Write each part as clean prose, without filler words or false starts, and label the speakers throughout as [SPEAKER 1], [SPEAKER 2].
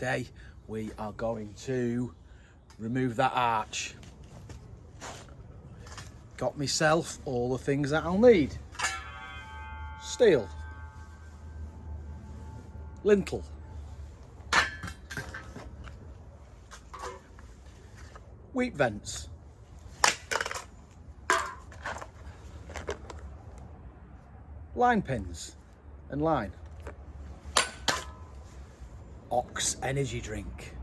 [SPEAKER 1] Today we are going to remove that arch. Got myself all the things that I'll need. Steel, lintel, wheat vents, line pins and line, Ox energy drink.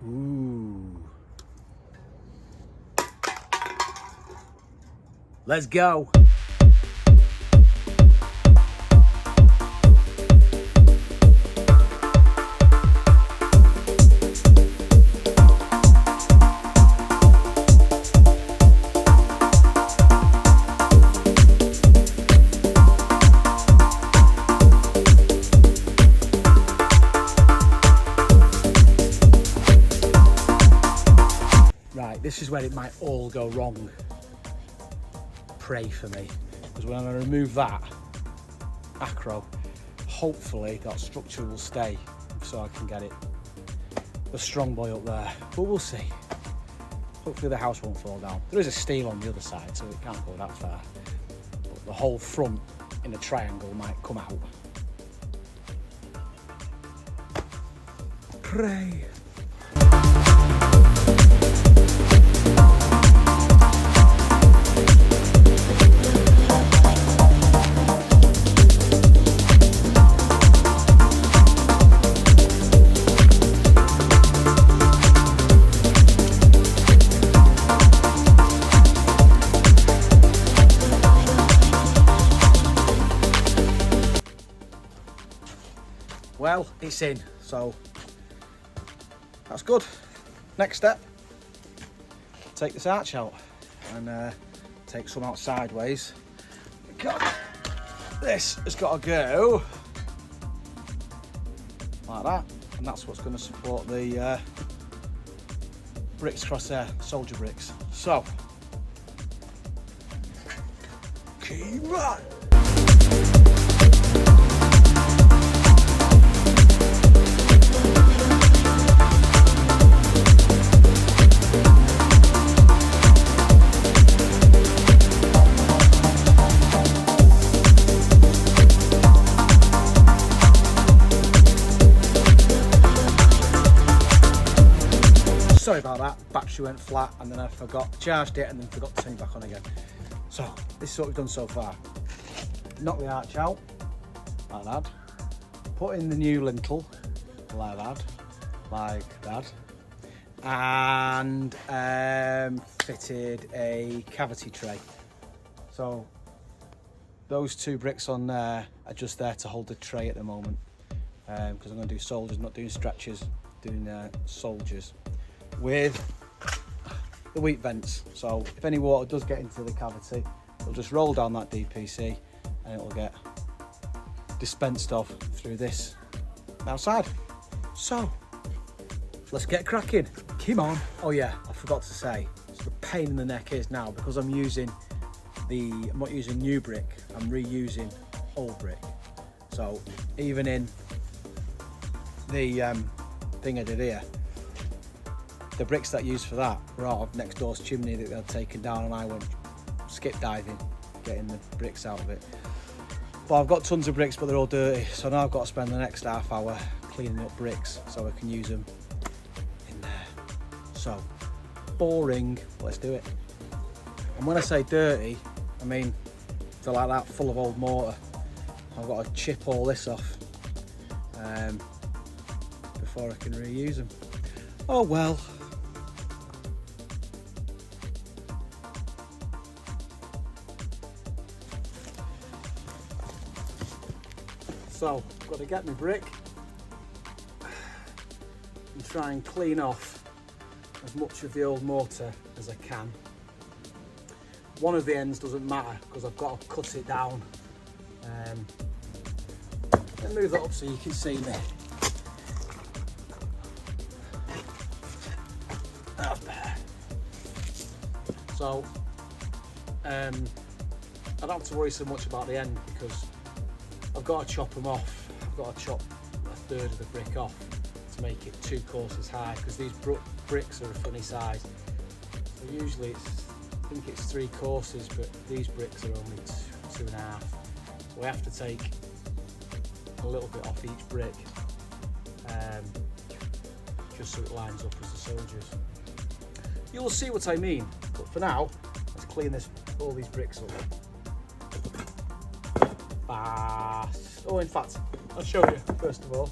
[SPEAKER 1] Ooh. Let's go. Right, this is where it might all go wrong. Pray for me, because when I remove that acro, hopefully that structure will stay so I can get it the strong boy up there, but we'll see. Hopefully the house won't fall down. There is a steel on the other side, so it can't go that far, but the whole front in a triangle might come out. Pray. Well, it's in, so that's good. Next step, take this arch out and take some out sideways. This has got to go like that, and that's what's going to support the bricks across there, soldier bricks. So, keep on. Sorry about that, battery went flat and then I charged it and then forgot to turn it back on again. So, this is what we've done so far. Knock the arch out, like that. Put in the new lintel, like that. And fitted a cavity tray. So, those two bricks on there are just there to hold the tray at the moment. Because I'm going to do soldiers, not doing stretchers, doing soldiers. With the wheat vents, so if any water does get into the cavity, it'll just roll down that DPC and it will get dispensed off through this outside. So let's get cracking. Come on. Oh yeah, I forgot to say, so the pain in the neck is now because I'm not using new brick, I'm reusing old brick. So even in the thing I did here, the bricks that I used for that were out of next door's chimney that they'd taken down, and I went skip diving, getting the bricks out of it. But I've got tons of bricks, but they're all dirty, so now I've got to spend the next half hour cleaning up bricks so I can use them in there. So, boring, but let's do it. And when I say dirty, I mean they're like that, full of old mortar. I've got to chip all this off before I can reuse them. Oh well. So, I've got to get my brick and try and clean off as much of the old mortar as I can. One of the ends doesn't matter because I've got to cut it down. And move that up so you can see me. That's better. So, I don't have to worry so much about the end because I've got to chop them off. I've got to chop a third of the brick off to make it 2 courses high, because these bricks are a funny size. So usually I think it's 3 courses, but these bricks are only 2.5. So we have to take a little bit off each brick, just so it lines up as the soldiers. You'll see what I mean, but for now, let's clean all these bricks up. Oh, in fact, I'll show you first of all.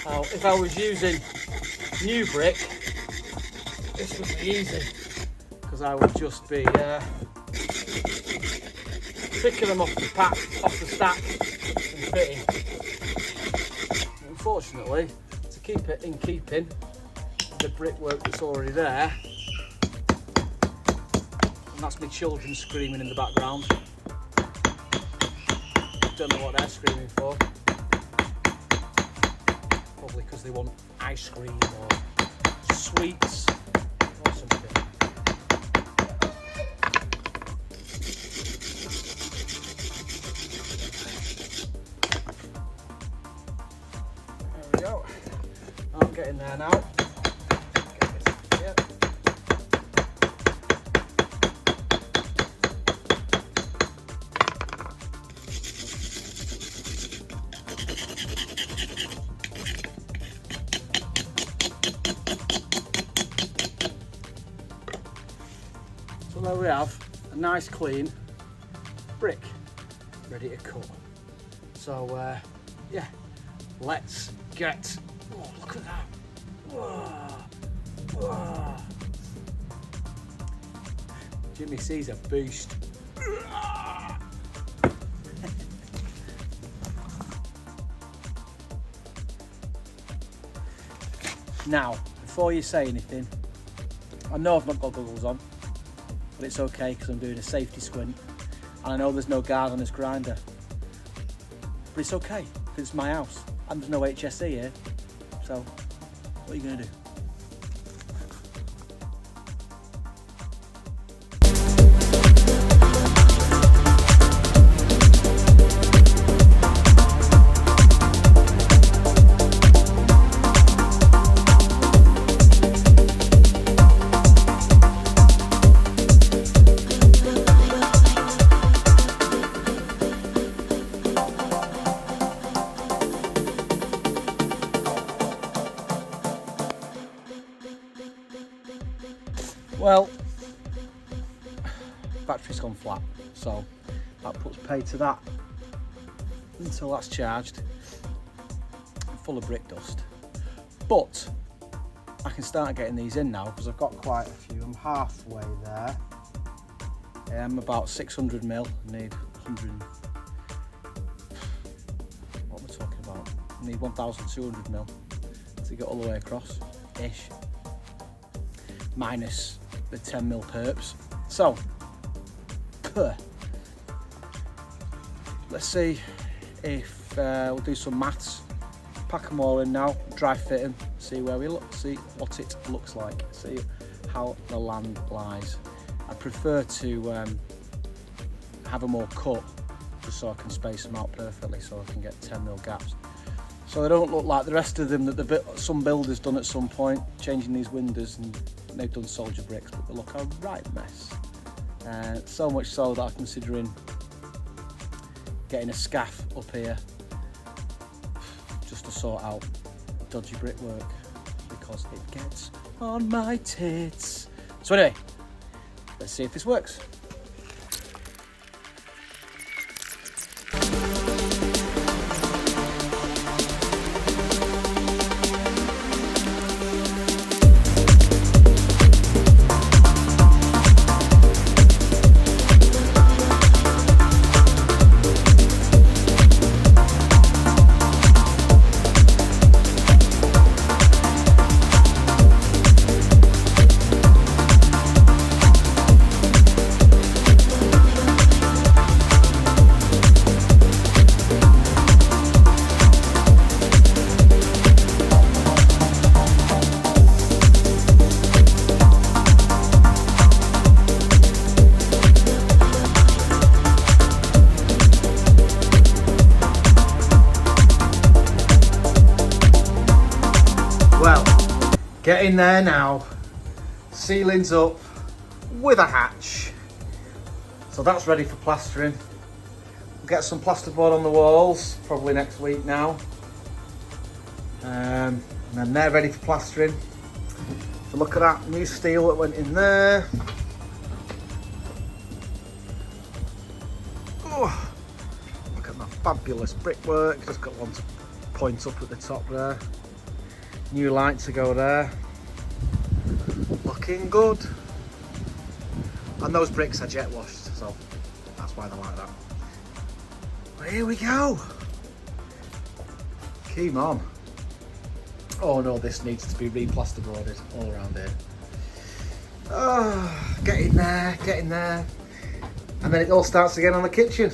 [SPEAKER 1] Now, if I was using new brick, this would be easy, because I would just be picking them off the pack, off the stack, and fitting. Unfortunately, to keep it in keeping with the brickwork that's already there, and that's my children screaming in the background. Don't know what they're screaming for. Probably because they want ice cream or sweets or something. There we go. I'm getting there now. Get this here. So there we have a nice clean brick ready to cut. So yeah, let's get, oh, look at that. Whoa. Whoa. Jimmy sees a boost. Now, before you say anything, I know I've not got goggles on, but it's okay because I'm doing a safety squint, and I know there's no guard on this grinder, but it's okay because it's my house and there's no HSE here, so what are you going to do? Well, battery's gone flat, so that puts pay to that until that's charged, full of brick dust. But I can start getting these in now because I've got quite a few. I'm halfway there. I'm about 600 mil. I need 100. What am I talking about? I need 1,200 mil to get all the way across, ish. Minus the 10 mil perps. So, let's see if we'll do some maths. Pack them all in now, dry fit them, see where we look, see what it looks like, see how the land lies. I prefer to have them all cut just so I can space them out perfectly, so I can get 10 mil gaps. So they don't look like the rest of them that some builders done at some point, changing these windows, and they've done soldier bricks, but they look a right mess. So much so that I'm considering getting a scaff up here just to sort out dodgy brickwork, because it gets on my tits. So anyway, let's see if this works. Get in there now. Ceiling's up with a hatch. So that's ready for plastering. We'll get some plasterboard on the walls, probably next week now. And then they're ready for plastering. So look at that new steel that went in there. Oh, look at that fabulous brickwork. Just got one to point up at the top there. New light to go there. Looking good. And those bricks are jet washed, so that's why they're like that. But here we go. Keep on. Oh no, this needs to be re-plasterboarded all around here. Oh, get in there, get in there. And then it all starts again on the kitchen.